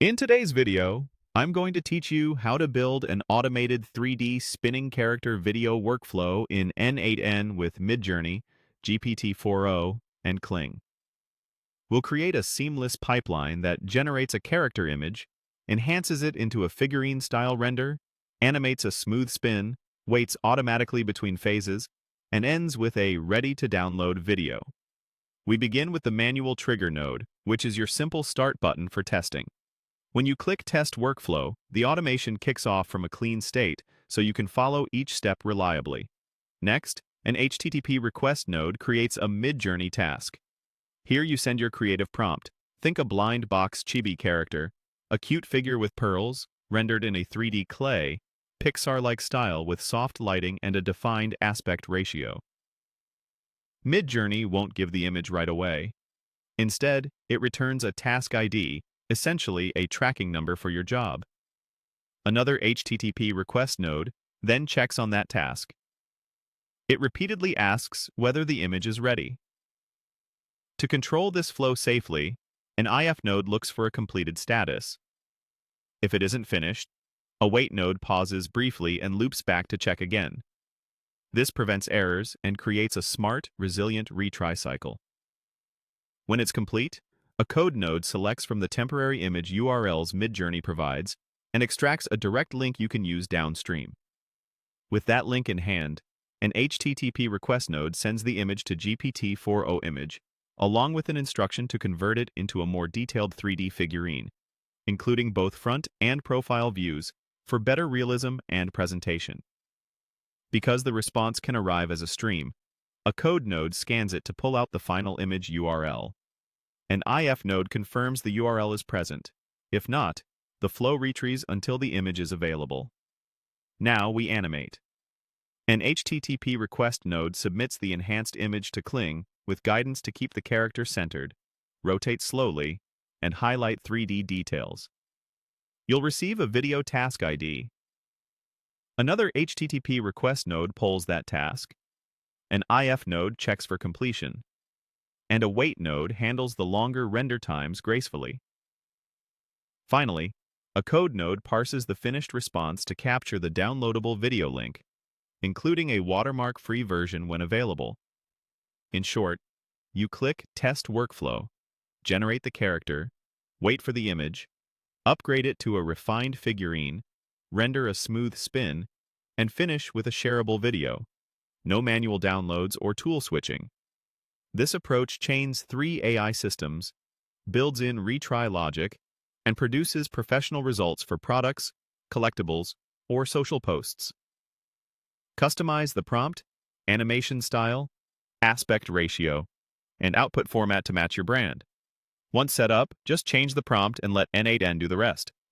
In today's video, I'm going to teach you how to build an automated 3D spinning character video workflow in n8n with Midjourney, GPT-4o, and Kling. We'll create a seamless pipeline that generates a character image, enhances it into a figurine-style render, animates a smooth spin, waits automatically between phases, and ends with a ready-to-download video. We begin with the manual trigger node, which is your simple start button for testing. When you click Test Workflow, the automation kicks off from a clean state, so you can follow each step reliably. Next, an HTTP request node creates a Midjourney task. Here you send your creative prompt. Think a blind box chibi character, a cute figure with pearls, rendered in a 3D clay, Pixar-like style with soft lighting and a defined aspect ratio. Midjourney won't give the image right away. Instead, it returns a task ID, essentially a tracking number for your job. Another HTTP request node then checks on that task. It repeatedly asks whether the image is ready. To control this flow safely, an IF node looks for a completed status. If it isn't finished, a wait node pauses briefly and loops back to check again. This prevents errors and creates a smart, resilient retry cycle. When it's complete, a code node selects from the temporary image URLs Midjourney provides and extracts a direct link you can use downstream. With that link in hand, an HTTP request node sends the image to GPT-4o image, along with an instruction to convert it into a more detailed 3D figurine, including both front and profile views for better realism and presentation. Because the response can arrive as a stream, a code node scans it to pull out the final image URL. An IF node confirms the URL is present. If not, the flow retries until the image is available. Now we animate. An HTTP request node submits the enhanced image to Kling with guidance to keep the character centered, rotate slowly, and highlight 3D details. You'll receive a video task ID. Another HTTP request node polls that task. An IF node checks for completion, and a wait node handles the longer render times gracefully. Finally, a code node parses the finished response to capture the downloadable video link, including a watermark-free version when available. In short, you click Test Workflow, generate the character, wait for the image, upgrade it to a refined figurine, render a smooth spin, and finish with a shareable video. No manual downloads or tool switching. This approach chains 3 AI systems, builds in retry logic, and produces professional results for products, collectibles, or social posts. Customize the prompt, animation style, aspect ratio, and output format to match your brand. Once set up, just change the prompt and let n8n do the rest.